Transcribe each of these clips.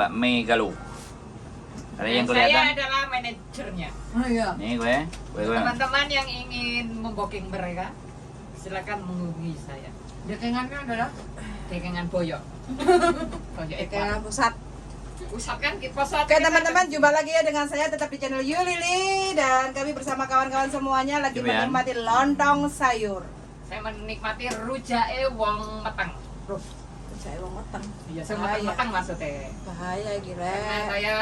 Mbak Mei Galuh. Ada yang Saya kelihatan? adalah manajernya. Oh iya. Nih gue. Teman-teman yang ingin membooking mereka, silakan menghubungi saya. Dekengannya adalah Dekengan Boyok. Boyok dekengan pusat. Pusat kan pusat. Oke teman-teman, jumpa lagi ya dengan saya tetap di channel Yulili dan kami bersama kawan-kawan semuanya lagi Coba ya. menikmati lontong sayur. Saya menikmati rujae wong meteng. Saya wong meteng. Iya, saya Bahaya. meteng maksudnya. Bahaya gila. Karena saya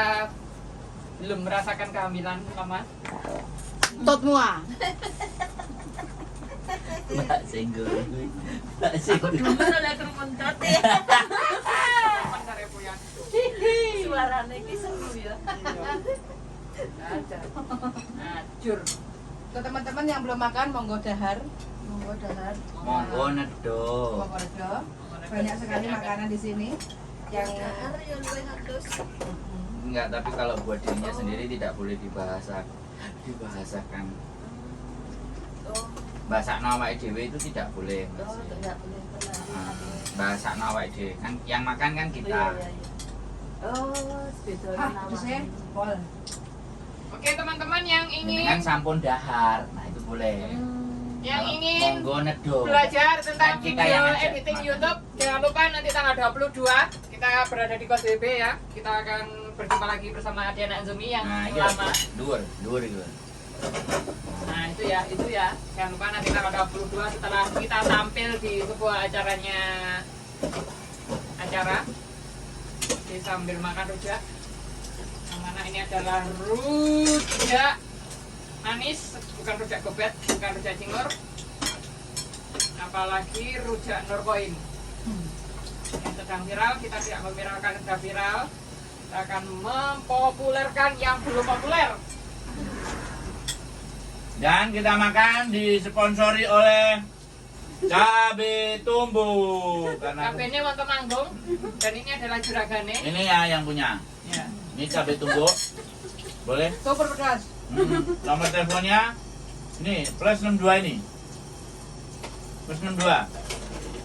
belum merasakan kehamilan lama. Tot mua. Mbak Senggol. Mbak Senggol. ada kerumun tot ya. Bentar ya, Bu ya. Suaranya ki seru ya. Acur. Untuk teman-teman yang belum makan monggo dahar. Monggo dahar. Monggo nedo. Monggo redo. Banyak sekali makanan di sini yang Dahar ya luwih atus. Enggak, tapi kalau buat dirinya sendiri tidak boleh dibahasakan. Oh, Bahasa awake dhewe itu tidak boleh. Mas. enggak boleh Ah, bahasa awake dhewe kan yang makan kan kita. Oh, beda saya pol. Oke, teman-teman yang Ini kan ingin sampun dahar. Nah, itu boleh. yang Kalau ingin monggo nedo. belajar tentang Kan kita video yang ngajak. editing YouTube, jangan lupa nanti tanggal 22 kita berada di Kos BB ya. Kita akan berjumpa lagi bersama Diana Anzumi yang Nah, iya. lama. Dhuwur itu. Nah, itu ya. Jangan lupa nanti tanggal 22 setelah kita tampil di sebuah acara di sambil makan rujak. Yang mana ini adalah rujak manis, bukan rujak gobet, bukan rujak cingur, apalagi rujak Nurkoin yang sedang viral. Kita tidak meviralkan yang sudah viral, kita akan mempopulerkan yang belum populer. Dan kita makan disponsori oleh Cabe Tumbuh karena Kabene wonten manggung dan ini adalah juragane. ini ya yang punya. Ya. Ini Cabe Tumbuh. Boleh? Super pedas. Nomor teleponnya ini plus 62 ini. Plus 62.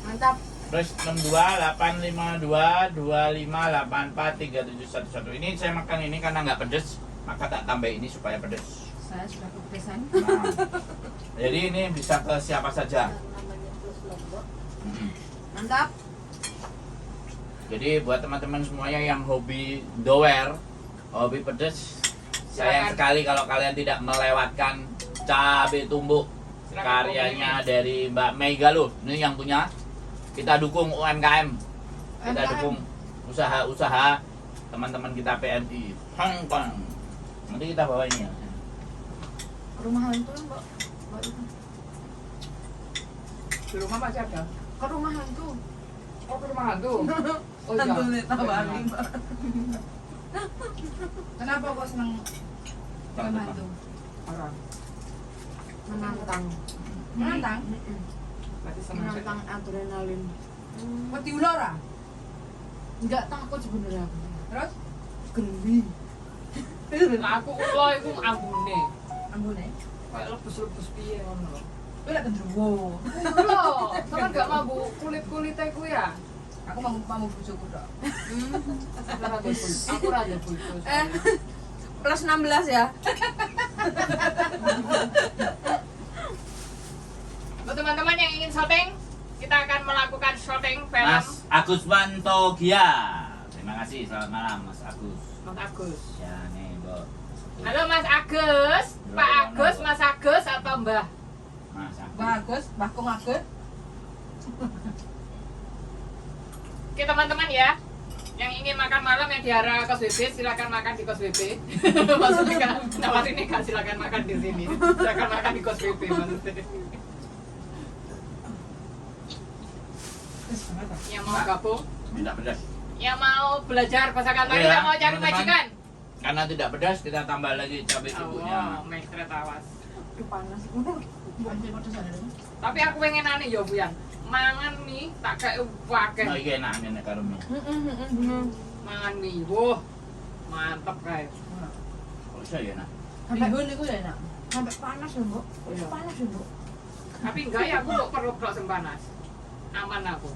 Mantap. Plus 62 852 25 84 3711. Ini saya makan ini karena nggak pedes, maka tak tambah ini supaya pedes. Saya sudah kepedesan. Nah, jadi ini bisa ke siapa saja. namanya terus lombok. Mantap. Jadi buat teman-teman semuanya yang hobi dower, hobi pedes, sayang Silakan. sekali kalau kalian tidak melewatkan Cabe Tumbuh Silakan karyanya dari Mbak Mei Galuh. Ini yang punya. Kita dukung UMKM, kita UMKM. dukung usaha-usaha teman-teman kita PMI Hong Kong. Nanti kita bawa ini ya. Rumah hantu Mbak. Di rumah Pak Jaga. Ke rumah hantu. Oh, ke rumah hantu. Oh iya. Hantunya tawarin, Iya. Mbak. Kenapa kok seneng film hantu? Orang. Menantang. Menantang? Berarti senang Menantang sekali. adrenalin. Wedi ular ah? Enggak takut sebenarnya aku. Terus? Geli. Lah aku ulo iku ambune. Ambune? Kayak lebus-lebus piye ngono lho. Kowe lek gendruwo. Loh, kan gak mampu kulit-kulitnya ku ya. Aku mau bojoku tok. Aku raja bulbul. Plus 16 ya. Buat teman-teman yang ingin syuting, kita akan melakukan syuting film Mas Agus Wantogia. Terima kasih, selamat malam Mas Agus. Mas Agus. Ya nih, Mbak. Halo Mas Agus, Pak Agus, Mas Agus atau Mbah? Mas Agus. Bagus, Bakung Agus. Oke teman-teman ya, yang ingin makan malam yang di arah Kos BB silakan makan di Kos BB. Maksudnya kan nawarin ini kan silakan makan di sini. Silakan makan di Kos BB maksudnya. Yang mau gabung, Tidak pedas. yang mau belajar bahasa Kanton, Oke ya, yang mau cari teman-teman. majikan. Karena tidak pedas, kita tambah lagi cabai tubuhnya. Oh, mektret awas. Aduh panas. Anjir pedes ada. Tapi aku pengen aneh ya Bu Yan. Mangan mie tak kayak wakeh. Nah, iki enak nek karo mie. Mangan mie, wah mantep guys. Kok iso ya, Nak? Sampai bihun itu ya nak. Sampai panas ya Mbok. Iya. Panas ya Mbok. Tapi enggak ya, aku perlu blok sempanas. Aman aku.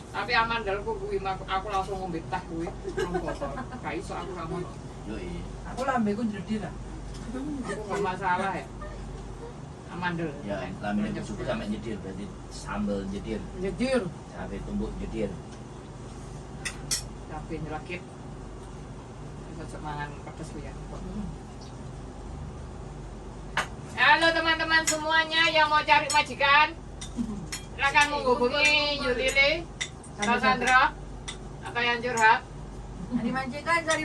Tapi amandelku kuwi aku langsung ngombe teh kuwi. Rong botol. Gak iso aku gak mau. Yoi. Aku lambeku jedir lah. Aku gak masalah ya. Amandel. Ya, lamin itu suku sampai jedir, berarti sambal jedir, Jedir. cabai tumbuk jedir. Tapi nyelakit. Cocok mangan pedes ku ya. Halo teman-teman semuanya yang mau cari majikan, silakan menghubungi Yulili, Kak Sandra, atau yang curhat. Cari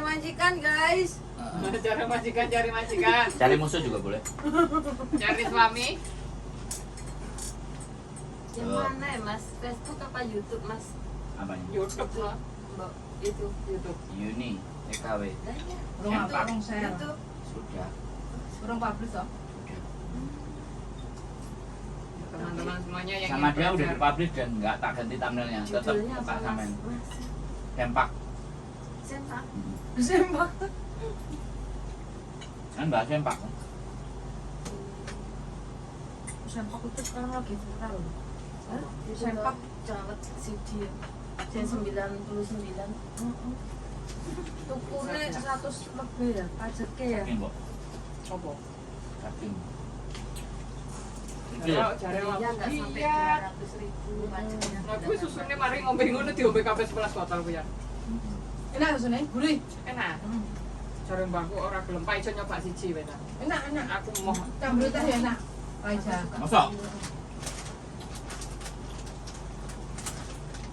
majikan guys. Cari majikan, Cari musuh juga boleh. cari suami. Yang mana ya mas? Facebook apa YouTube mas? Apanya? YouTube loh, Mbak itu YouTube. Uni, EKW. Lah ya. Urung Siapa? urung share. YouTube. Sudah. Urung publish toh. Sudah. Teman-teman semuanya yang Sama ingin dia udah belajar. dipublish dan nggak tak ganti thumbnailnya, tetap Judulnya tak apa samain. mas? Mas. Sempak. Sempak. Sempak. Kan bahas sempak. Kan? Sempak itu sekarang lagi viral. Hah? Itu Sempak? Cawet CD ya. C99. Tukunya 100 lebih ya, pajaknya ya. Daging kok. Apa? Daging. Kalau cari Iya waktu nggak sampai iya. 200.000 pajaknya. Nah, gue susunya mari ngombe ngono diombe kabeh 11 botol ku ya. Enak susune, gurih. Enak. Cari mbakku ora gelem iso nyoba siji wis. Enak, enak. Aku mau Campur teh ya enak. Raja. Masa?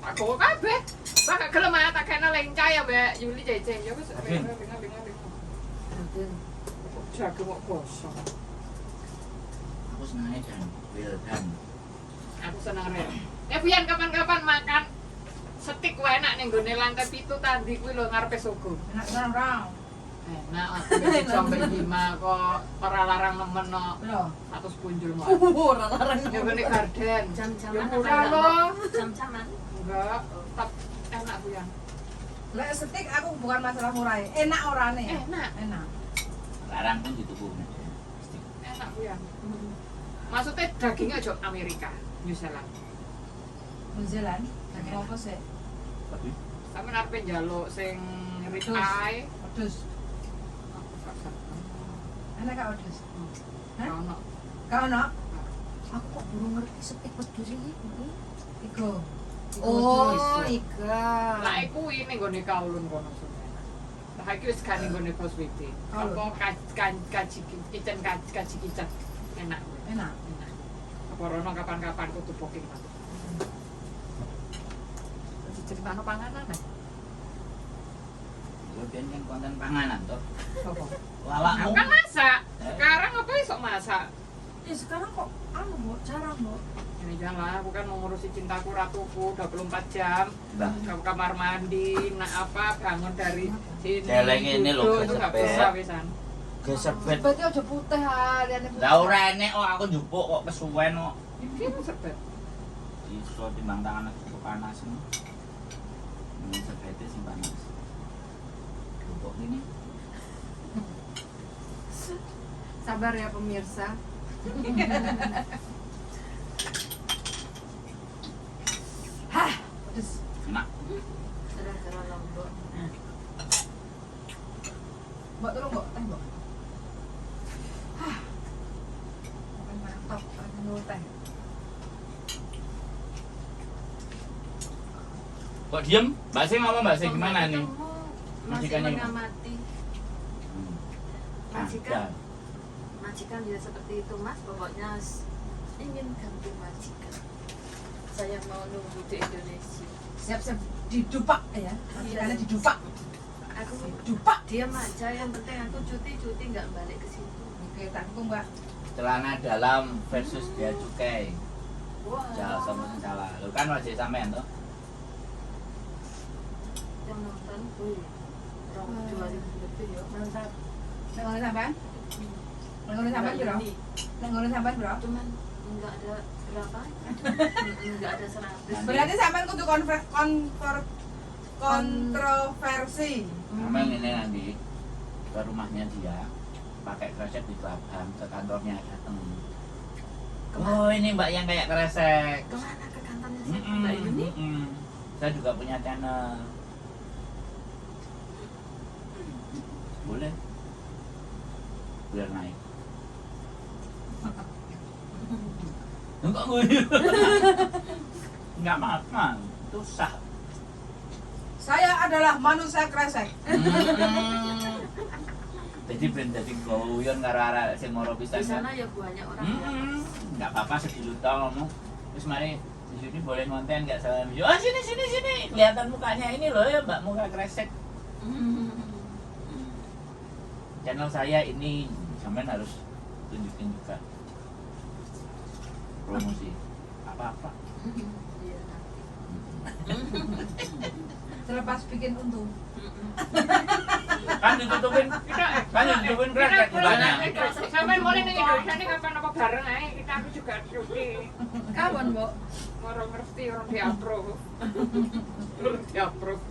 aku kabeh. Bak gelem ah tak kena lencah ya Mbak Yuli jajeng ya wis. Daging. Jago kok gosong. Aku senangnya dan well done. Aku seneng rek. Biyen kapan-kapan makan steak wae enak ning gone lantai 7 tadi kuwi lho ngarepe Sogo. Enak orang. Enak aku wis sampe Bima kok ora larang nemen no. Lho. 100 punjul mah. Ora larang. Ya gone garden. Jam-jaman Ya apa murah enggak? loh. Jam-jaman. Enggak, tetap enak Bu Yan. Lek steak aku bukan masalah murah. Enak orane. Enak. Enak. Larang pun dituku. Enak Bu Yan. Maksudnya dagingnya aja Amerika, New Zealand. New Zealand. Daging apa sih? Tapi Tapi arepe njaluk sing rib Terus? eye. Wedhus. Aku gak seneng. Enak gak wedhus? Hah? Ono. Gak ono? Aku kok belum ngerti steak wedhus iki. Iku. Oh, wedhus. iga. Lah iku ning gone kaulun kono sebenarnya. Lah iki wis kan ning gone Bos WD. Kaulun. Apa kaji kitchen kaji kitchen. Enak. Enak. Enak. Apa rono kapan-kapan kudu booking Mas. Diceritano panganan nah. gue kan konten panganan toh. Apa? Lawakmu. Aku kan masak. Sekarang apa iso masak? Ya sekarang kok anu Mbok, jarang Mbok. Ini janganlah, aku kan ngurusi cintaku ratuku 24 jam. Bah. Ke kamar mandi, nak apa, bangun dari sini. Celeng ini lho, duduk, itu nggak gesepet. bisa pisan. Geser bet. Berarti aja putih ah, liane putih. Lah ora enek kok aku njupuk kok kesuwen kok. Ini sepet. Iso timbang tangan aku panas ini. Ini sepete sing panas. Njupuk ini. Sabar ya pemirsa. Hah, pedes. Enak. Serah-serah lombok. Mbok tolong Mbok, teh Mbok. Hah. Makan mantap, makan teh. Kok diem? Mbak Sing ngomong Mbak Sing gimana nih? Masih Majikannya mengamati. Majikan. Ada. Majikan dia seperti itu mas, pokoknya ingin ganti majikan. Saya mau nunggu di Indonesia. Siap-siap didupak ya. Majikannya didupak. Aku Dupak. diam aja, yang penting aku cuti nggak balik ke situ. Oke, tak dukung Mbak. Celana dalam versus bea cukai. Wah, Salah sama sing salah. Lu kan wajib sampean toh. yang nonton orang 2000 lebih ya. Mantap. Nang ngene sampean? Nang ngene sampean piro? Ini. Nang ngene sampean piro? Cuman nggak ada berapa? Nggak ada 100. Berarti sampean kudu kontroversi. Sampean ini nanti ke rumahnya dia pakai kresek di Kelabang, ke kantornya datang. Oh ini mbak yang kayak kresek. Kemana ke kantornya sih? Mm-mm, Mbak Yuni? mm-mm. Saya juga punya channel. Boleh. Biar naik. Enggak gue. Enggak makan. Itu sah. Saya adalah manusia kresek. Jadi ben dadi goyon karo arek sing moro pisan. Di sana ya banyak orang ya. Enggak apa-apa sedikit tau ngomong. Terus mari di sini boleh konten enggak salah video. Oh sini. Kelihatan mukanya ini loh ya Mbak muka kresek. Channel saya ini sampean harus tunjukin juga. Promosi apa-apa. Iya. Terlepas bikin untung. Kan ditutupin kresek mukanya. Sampai mulai nih Indonesia ini kapan apa bareng aja kita aku juga cuti. Kapan, Mbok? Orang ngerti orang diapprove. Orang diapprove.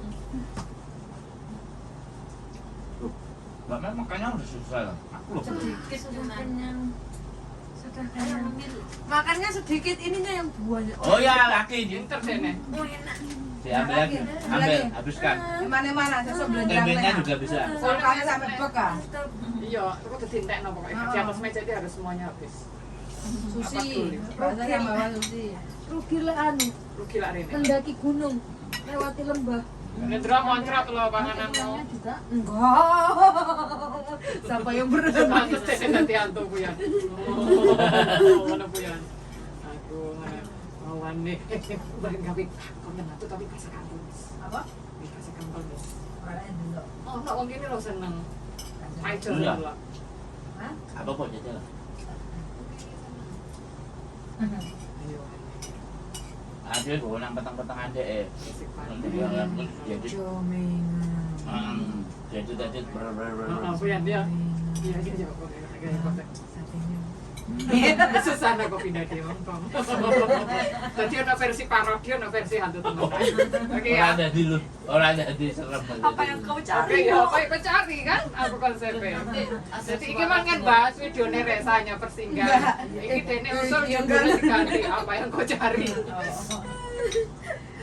Mbak Mel makanya udah susah lah. Aku loh. Sedikit sudah kenyang. Sudah Ayo kenyang. ambil. Makannya sedikit, ininya yang buahnya. Oh ya laki Jin. Pinter deh nih. Oh, enak. Diambil lagi. Ambil, habiskan. Mana-mana, saya belanja. Tempenya juga bisa. Soalnya sampai bekas. Iya, aku udah dintek pokoknya. Di atas meja itu harus semuanya habis. Susi, bahasanya bawa susi. Rugi lah anu, Rugi lah ini. mendaki gunung, lewati lembah. Nendra moncrat lo pangananmu. Uangnya juga Enggak. Siapa yang berani? Pantes deh nanti hantu Puyan. Oh, mana Puyan? Aku mana awan nih. Bareng kawin. Kau yang hantu tapi kasih kampung. Apa? Kasih kampung. Orangnya dulu. Oh, nak wong gini lo seneng. Ayo Iya. lah. Hah? Apa kok jajal? Ayo. Ada gue nang petang-petangan deh. Kasih Nanti kampung. dia ngelakuin jadi. Jomengan. Jadi tadi Oh, Puyan dia. Iya, iya, iya. Susah nak kau pindah di Hongkong. Tadi ada versi parodi, ada versi hantu teman. Oke ya. Orang ada di lu, orang ada di serem. Apa yang kau Oke cari? ya, apa yang kau cari kan? Aku konsepnya. Jadi ini kan bahas videonya resanya persinggahan. Ini dene usul yang boleh diganti apa yang kau cari.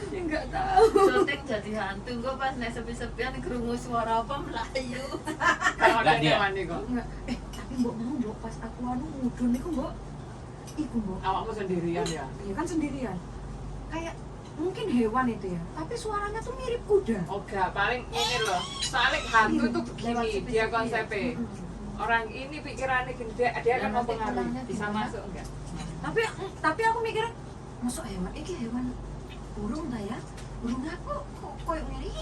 Ya enggak tahu. Syuting jadi hantu kok pas nek sepi-sepian krungu suara apa melayu. Kalau Enggak dia. mandi kok. enggak. Tapi mbok mau mbok pas aku anu mudun niku mbok. Iku mbok. Awakmu sendirian ya. Iya kan sendirian. Kayak mungkin hewan itu ya, tapi suaranya tuh mirip kuda. Oh enggak, paling ini loh. Soalnya hantu tuh Lewat begini, sepi-sepi dia ya. konsepnya. Orang ini pikirannya gini, dia kan mau pengaruh. Bisa masuk enggak? Tapi aku mikir, masuk hewan iki hewan burung ta ya? Burung aku kok koyo ngene.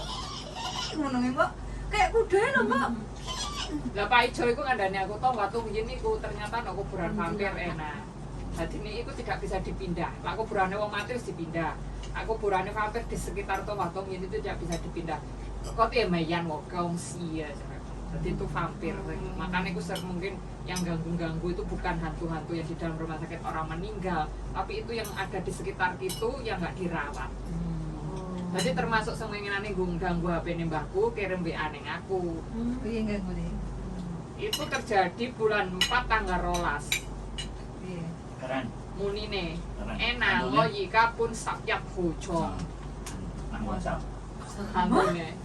Ngono nggih, Mbak. Kayak kuda lho, Mbak. Lah Pak Ijo itu ngandani aku tau waktu begini ku ternyata no kuburan vampir enak. Jadi ini itu tidak bisa dipindah. Lah kuburannya wong mati harus dipindah. Aku kuburannya vampir di sekitar tuh waktu ini itu tidak bisa dipindah. Kok dia mayan wong kongsi ya. Jadi itu vampir. Makanya aku sering mungkin yang ganggu-ganggu itu bukan hantu-hantu yang di dalam rumah sakit orang meninggal, tapi itu yang ada di sekitar itu yang nggak dirawat. Jadi termasuk senginginane ganggu HP mbahku, kirim WA ning aku. Piye enggak ngene? Itu terjadi bulan 4 tanggal 12. Piye? Keren. Munine Keren. enang Hantunya? yika pun sakyat bojong. Nang WhatsApp. Hantune.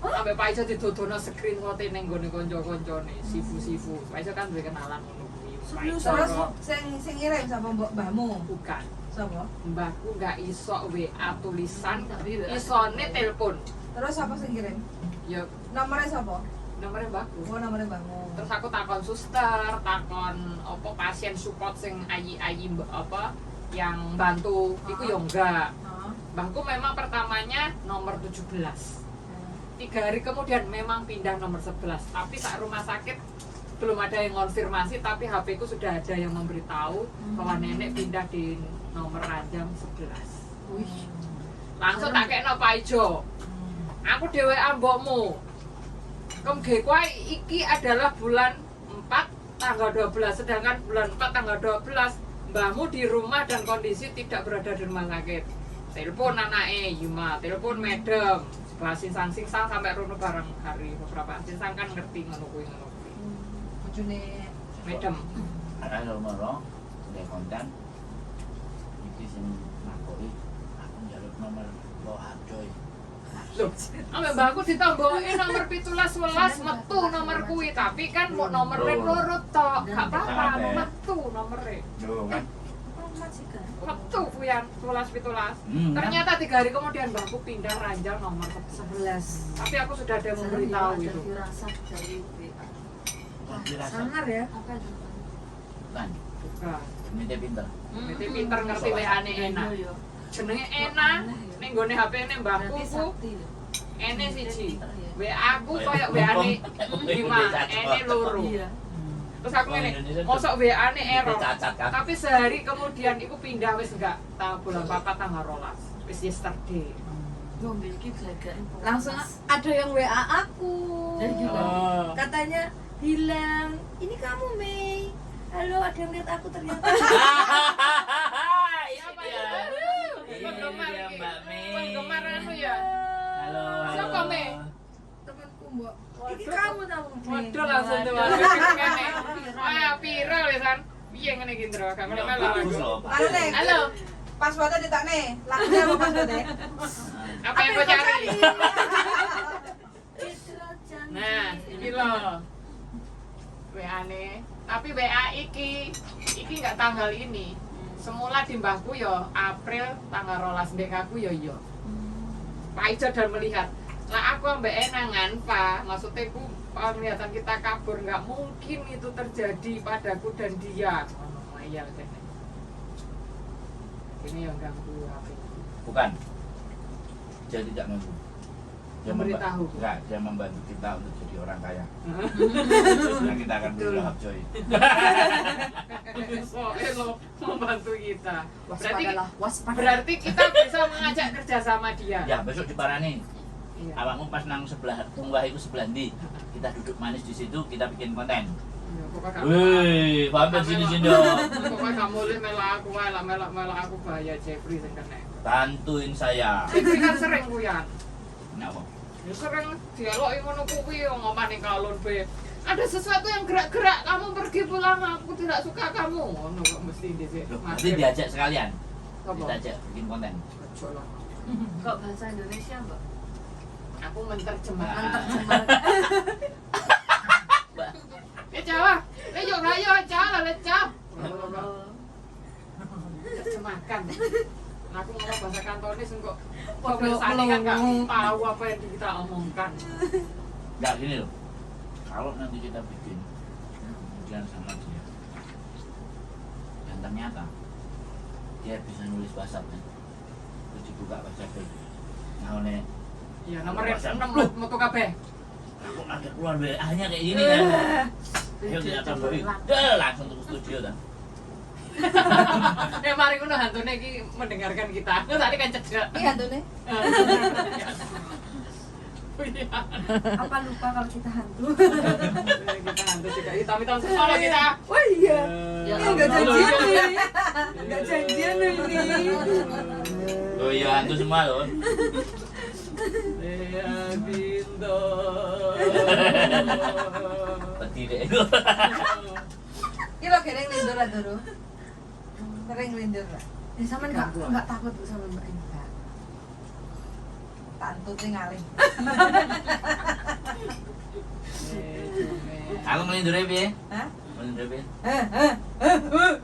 Sampai Pak Ijo didodono screenshot ning gone kanca-kancane, sifu-sifu. Pak Ijo kan duwe kenalan ngono kuwi. Pak Ijo Terus kok sing ngirim sapa mbahmu? bukan. Sapa? Mbahku nggak iso WA tulisan, Tapi isone telepon. Terus sapa sing ngirim? Ya Nomornya sapa? nomornya mbahku. Oh, nomornya mbahmu. Terus aku takon suster, takon apa pasien support sing ayi-ayi apa yang bantu, iku ya enggak. Heeh. Mbahku memang pertamanya nomor 17. 3 hari kemudian memang pindah nomor 11, tapi saat rumah sakit belum ada yang konfirmasi, tapi HP ku sudah ada yang memberitahu bahwa nenek pindah di nomor ranjang 11. Wih. Langsung tak kena Pak Ijo. Aku dhewe ambokmu. Kemge kowe iki adalah bulan 4 tanggal 12, sedangkan bulan 4 tanggal 12 mbahmu di rumah dan kondisi tidak berada di rumah sakit. Telepon anake Yuma, telepon medem. Bahas singsang-singsang sampai rono bareng hari beberapa singsang kan ngerti ngono kuwi. Bojone Medem. Ada nomor konten. Iki sing nakoi aku njaluk nomor Wah, coy. Loh, ambek mbakku ditambahin nomor 17 11 metu nomor kuwi, tapi kan mau nomere loro tok. Gak apa-apa, metu nomere. Yo kan. Majikan. Metu kuyan 11 17. Kan? Ternyata 3 hari kemudian mbakku pindah ranjang nomor 11. Tapi aku sudah ada yang memberitahu Ada itu. firasat dari WA. Sangar ya. Apa itu? Kan. Bukan. Ini pinter. Berarti pinter ngerti WA-ne enak. Jenenge enak, ning gone HP-ne mbahku Berarti ku sakti ya. ene siji. Pinter ya. WA aku koyo WA-ne 5, ene loro. Iya. Terus aku ngene, mosok WA-ne error. Cacat kan. Tapi sehari kemudian iku pindah wis enggak bulan 4 tanggal 12. Wis yesterday. Yo miliki gelagain. Langsung ada yang WA aku. Dari gimana? Oh. Katanya bilang, ini kamu Mei. Halo, ada yang lihat aku ternyata. Siapa ya? Penggemar Iya, iki. Mbak Mei. Penggemar anu ya. Halo. Siapa, Mei? Temanku Mbak. Ini Waduh. kamu tahu Mei. Waduh langsung tuh kene. Wah, viral ya San. Piye ngene iki, Ndro? Gak melo-melo Bagus aku. loh, Pak. Halo, Nek. Halo. Passwordnya ditak nih. Lakunya apa passwordnya? Apa yang kau cari? Fitra janji. Nah, iki lho. WA-ne. Tapi WA iki nggak tanggal ini. Semula di mbahku yo April tanggal 12 ndek aku yo. Pak Ijo dan melihat. Lah aku ambek enangan, Pak. Maksudnya ku penglihatan kita kabur, nggak mungkin itu terjadi padaku dan dia. Oh, iya dene. Ini yang ganggu HP. Bukan. Dia tidak mampu. Dia Memberitahu. Enggak, dia membantu kita untuk jadi orang kaya. Nah, kita akan beli lahap coy. So, lo membantu kita. Berarti Waspada. berarti kita bisa mengajak kerja sama dia. Ya, besok di Parani. Iya. Awakmu pas nang sebelah tunggah itu sebelah ndi? Kita duduk manis di situ, kita bikin konten. Iya, pokoknya Wih, pampir sini dong. pokoknya kamu boleh melak aku, melak aku bahaya Jeffrey sing kena. Bantuin saya. Jeffrey kan sering kuyan. Kenapa? Ya sering dialogi ngono kuwi ngomani kalon be. Ada sesuatu yang gerak-gerak, kamu pergi pulang, aku tidak suka kamu. Ngono kok mesti dhisik. Loh, berarti diajak sekalian. Apa? Kita ajak bikin konten. Ojo lah. Kok bahasa Indonesia, Mbak? Aku menerjemahkan. Menerjemahkan. Ya Jawa, yuk rayo Jawa lecap. Terjemahkan. Nah, aku ngomong bahasa Kantonis kok pemirsaannya kan nggak tahu apa yang kita omongkan. Enggak gini loh. Kalau nanti kita bikin kemudian sama dia, dan ternyata dia bisa nulis WhatsApp kan, terus dibuka WhatsApp nah oleh Iya, nomornya 6 loh, metu kabeh. aku ada keluar WA-nya kayak gini kan. Ayo kita tambahin, langsung ke studio kan. Mari ngono hantune iki mendengarkan kita. Tadi kan cedek. Iya tuh nih. Iya. Apa lupa kalau kita hantu? Kita hantu juga hitam-hitam semua kita. Oh iya. Ya, Ini nggak Allah. janjian nih. Nggak janjian nih. Oh iya, hantu semua loh. Lea Bindo. Peti deh. Ini lo kering lindur lah dulu. Kering lindur lah. Ya sama nggak takut tuh sama Mbak ini. Tantutnya ngalih. Aku ngelindurnya piye? Hah? Ngelindurnya piye?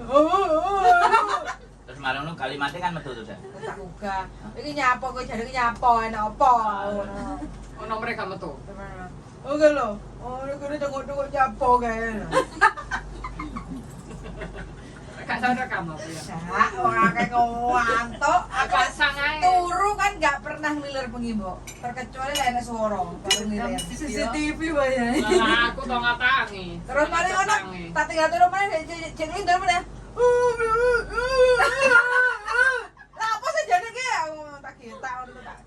Oh. Terus malam lu kalimatnya kan metu terus ya. Tak buka. Ini nyapo gue jadi nyapo enak apa? Oh, nomornya kamu tuh. Oke lo. Oh, ini kene tengok-tengok nyapo kae. Gak sadar kamu apa ya? Nah, orang kayak ngantuk, Apa sangai? turu kan nggak pernah ngiler bengi, Mbok. Terkecuali lainnya suara baru ngiler. CCTV ya. Lah aku tau ngatangi. Terus mari ngono, tak tinggal turu mana cek ngiler mana. Lah apa sih jane ki aku tak kita ngono tak.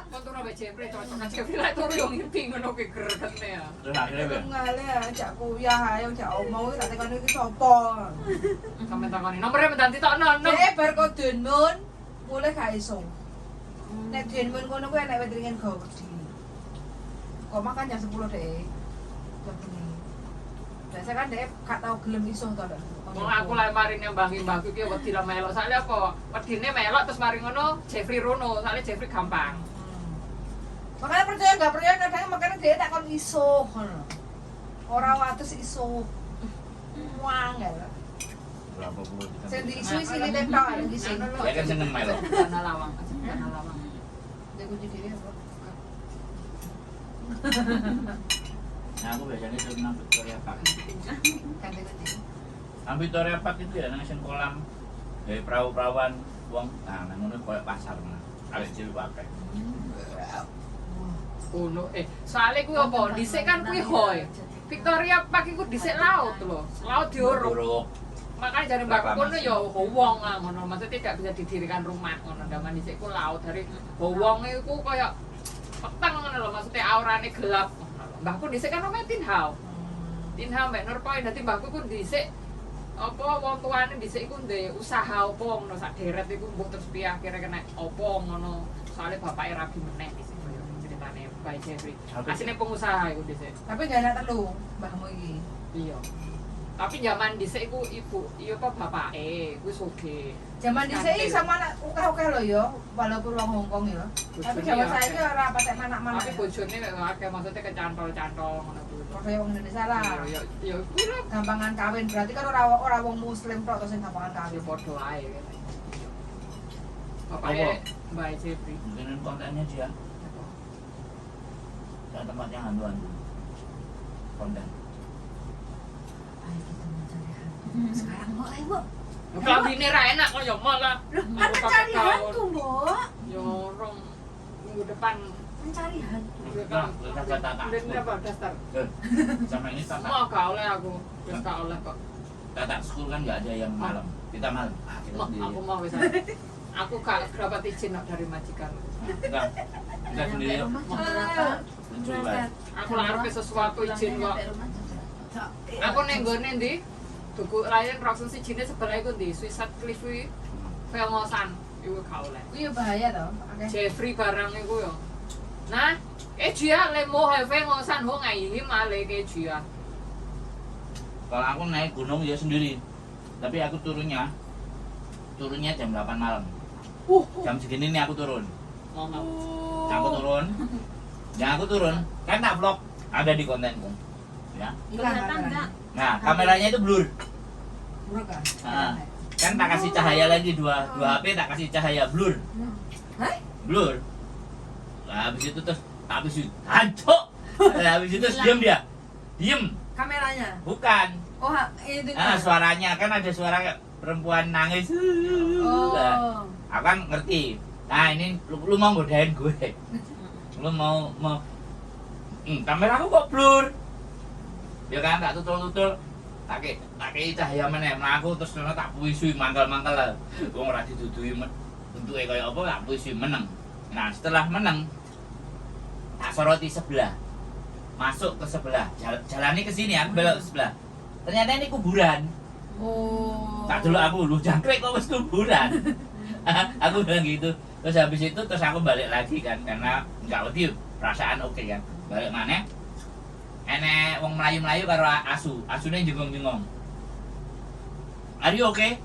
Kontur ambek Jeffrey cocok kan Jeffrey lah turu yo ngerti ngono ki gregetne ya. Terus akhirnya piye? Ngale ajak kuliah ayo ajak omong tak tekan iki sapa. Sampe takoni nomornya mendan ditokno. Dek bar kok denmun mulai gak iso. Nek denmun kono kuwi enek wetringen gawe wedi. Kok makan jam 10 dek. Jam bengi. Biasa kan dia gak tau gelem iso to dak. Wong aku lek mari nyambangi mbahku ki wedi ra melok. Soale apa? Wedine melok terus mari ngono Jeffrey rono. Soale Jeffrey gampang. Makanya percaya nggak percaya kadang makanya dia tak kon iso ngono. Ora wates iso. Wangel. Berapa puluh kita. Sing diisu-isu ini tentok ada di sini. Ya kan seneng melo. Dana lawang, dana lawang. Dia kunci diri apa? Nah aku biasanya sering nang Victoria Park. Ganti kunci. Nang Victoria Park itu ya nang sing kolam gawe perahu-perahuan wong. Nah nang ngono koyo pasar mana. Kali cilik pakai. Ono soalnya kuwi apa? Dhisik kan kuwi hoy. Victoria Park iku dhisik laut lho. Laut diuruk. Duruk. Makanya jare mbakku kono ya wong lah ngono. Maksudnya tidak bisa didirikan rumah ngono. Zaman dhisik ku laut dari wong iku koyo peteng ngono lho. Maksudnya aurane gelap. Mbahku dhisik kan omah Tinhau. Tinhau mbek Nurpoint dadi mbahku ku dhisik apa wong tuane dhisik iku ndek usaha apa ngono sak deret iku mbok terus piye akhire kena apa ngono. Soale bapake rabi meneh dhisik koyo ceritane Bae Jeffrey. Asline pengusaha iku dhisik. Tapi gak ada telu mbahmu iki. Iya. Tapi zaman dhisik iku ibu, iya apa bapake, kuwi sugih. Zaman dhisik sama anak oke-oke lho ya, walaupun wong Hongkong ya. Tapi zaman saiki ora patek manak-manak. Tapi bojone mek akeh maksudnya kecantol-cantol ngono kuwi. Kaya wong Indonesia lah. Iya, iya kuwi lho Gampangan kawin berarti kan ora wong muslim tok sing gampangan ya kawin. padha ae kene. Bapake Mbak Jeffrey. Mungkin kontennya dia. Dan tempat yang hantu-hantu. Konten. Ayo kita mencari hantu. Sekarang mau ayo, Bu. Klambine ra enak kok ya malah. Loh, kan mencari hantu, Mbok. Ya orang minggu depan Mencari hantu. Nah, kita kata udah berapa daftar? sama ini tata Mau gak oleh aku. Wis gak oleh kok. tata school kan nggak ada yang malam. Kita malam. Kita Mau, sendiri. aku mau wis. Aku gak dapat izin kok dari majikan. Kita sendiri. yuk. Rumah jam berapa? Lucu Berangkat. banget. Aku larep sesuatu izin kok. Nyampe rumah jam berapa? Aku ning gone ndi? Tuku layan Roxen sijine sebelah iku ndi? Suicide Cliff kuwi Velmosan. Iku gak oleh. Kuwi ya bahaya to. Oke. Jeffrey barang iku yo. Nah, Jia le mo have ngosan ho ngai hi ma le ke Jia. Kalau aku naik gunung ya sendiri. Tapi aku turunnya jam 8 malam. Jam segini nih aku turun. Aku turun. Yang aku turun, kan tak vlog ada di kontenku. Ya. Kelihatan enggak? Nah, kameranya itu blur. Buruk kan? Nah, kan tak kasih cahaya lagi dua HP tak kasih cahaya blur. Hah? Blur. Nah, habis itu terus habis itu hancur. Nah, habis itu terus diam dia. Diem. Kameranya. Bukan. Oh, itu Ah, suaranya kan ada suara perempuan nangis. Oh. Nah, aku kan ngerti. Nah, ini lu mau godain gue. Lu mau kamera aku kok blur. Ya kan tak tutul-tutul. Tak kei cahaya meneh. Nah, aku terus tak puisi mangkal-mangkal lah. Wong ora didudui bentuke kaya apa tak puisi meneng. Nah, setelah meneng tak soroti sebelah. Masuk ke sebelah. Jalani ke sini aku belok ke sebelah. Ternyata ini kuburan. Oh. Tak dulu aku lu jangkrik kok wis kuburan. Aku bilang gitu. Terus habis itu terus aku balik lagi kan karena enggak wedi perasaan oke kan. Balik mana? Enek wong Melayu-Melayu karo asune jengong-jengong. Are you okay?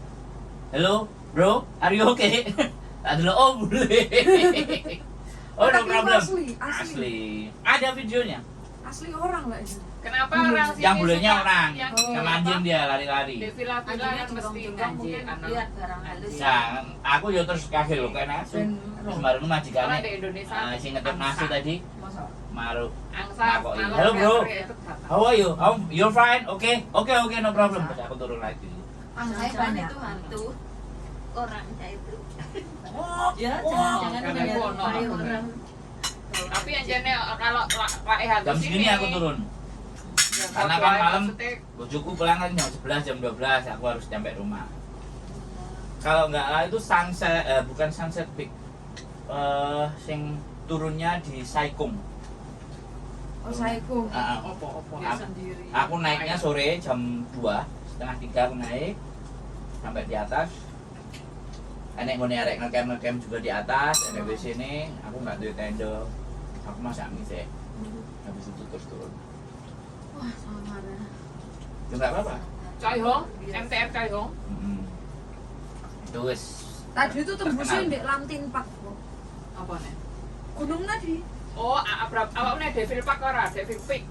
Hello, bro. Are you okay? Tak dulu oh boleh. Oh, no Tapi problem. asli. Ada videonya. Asli orang lah itu. Kenapa orang sini Yang bulenya suka orang. yang Sama anjing dia lari-lari. di villa-villa kan mesti anjing anak. lihat barang halus. Nah, aku yo terus kaget loh karena asu. Dan Terus baru majikane. Kalau di Indonesia Si ngetep nasu tadi, masa Maru. angsa Nakoi. malam Halo, bro. sore itu datang. How are you? You're fine? Okay, no problem. Terus aku turun lagi. saya Jangan banyak. itu hantu. Orangnya itu. Ya, Jangan Karena melihat aku ono bayi aku. orang. Tapi anjene kalau rae hantu Jam segini aku turun. Ya, Karena foto kan ae malam maksudnya, bojoku pulang kan jam 11, jam 12 aku harus nyampe rumah. Kalau enggak lah itu sunset, bukan sunset peak. Sing turunnya di Saikung. Oh, saiku. opo-opo Aku- sendiri. Aku naiknya sore jam 2, setengah 3 aku naik sampai di atas. Enek ngene arek ngecamp juga di atas, enek di sini. Aku nggak duwe tenda. Aku masak mie sih. Habis itu terus turun. Wah, sama marah. Ya nggak apa-apa. Choi Hong, MTR Choi Hong. Itu wes. Tadi itu tembusnya terkenal. di Lamtin Park kok. Apa nih? Gunung tadi. Oh, apa nih Devil Park ora, Devil Peak.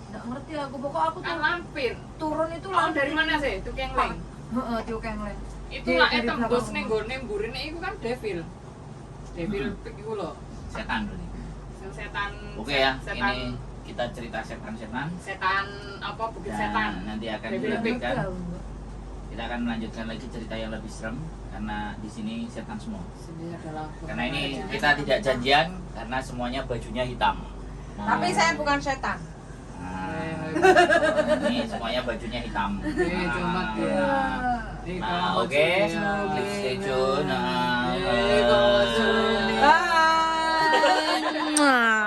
Nggak ngerti aku, pokok aku Kan tuh lampir. turun itu Oh, dari mana sih? Tukeng Leng. Heeh, Tiukengleng. Itu Di- lah dari tembus belakang ning nggone mburine iku kan Devil. Devil Peak iku lho. Setan berarti. Yang setan. Oke ya, Setan. ini kita cerita setan-setan. Setan apa bukit Dan setan. nanti akan Devil Peak. dilanjutkan. Kita akan melanjutkan lagi cerita yang lebih serem karena di sini setan semua. Sini adalah Karena ini kita tidak janjian karena semuanya bajunya hitam. Tapi saya bukan setan. Nah, ini semuanya bajunya hitam. Cuma dia. Nah, oke. Stay tune. Nah, Bye. Bye.